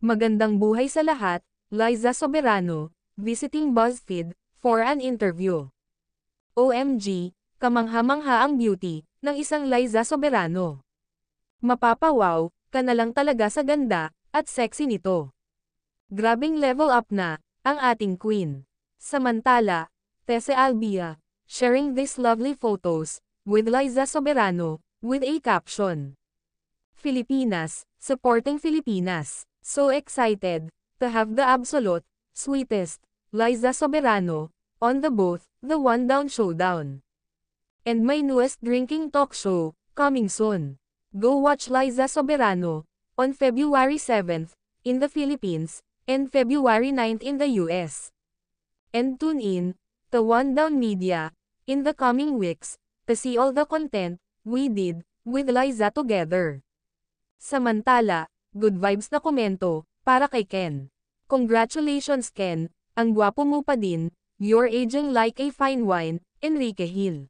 Magandang buhay sa lahat, Liza Soberano, visiting BuzzFeed, for an interview. OMG, kamangha-mangha ang beauty, ng isang Liza Soberano. Mapapawaw, ka na lang talaga sa ganda, at sexy nito. Grabing level up na, ang ating queen. Samantala, Tese Albia, sharing these lovely photos, with Liza Soberano, with a caption. Filipinas, supporting Filipinas. So excited, to have the absolute, sweetest, Liza Soberano, on the booth, the One Down Showdown. And my newest drinking talk show, coming soon. Go watch Liza Soberano, on February 7th, in the Philippines, and February 9th in the US. And tune in, to One Down Media, in the coming weeks, to see all the content, we did, with Liza together. Samantala, good vibes na komento, para kay Ken. Congratulations Ken, ang gwapo mo pa din, you're aging like a fine wine, Enrique Hill.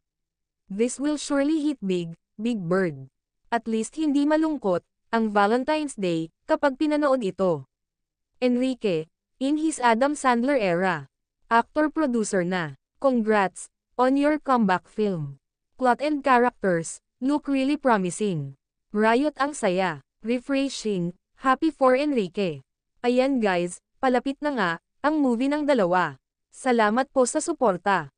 This will surely hit big, Big Bird. At least hindi malungkot, ang Valentine's Day, kapag pinanood ito. Enrique, in his Adam Sandler era. Actor-producer na. Congrats, on your comeback film. Plot and characters, look really promising. Riot ang saya. Refreshing, happy for Enrique. Ayan guys, palapit na nga, ang movie ng dalawa. Salamat po sa suporta.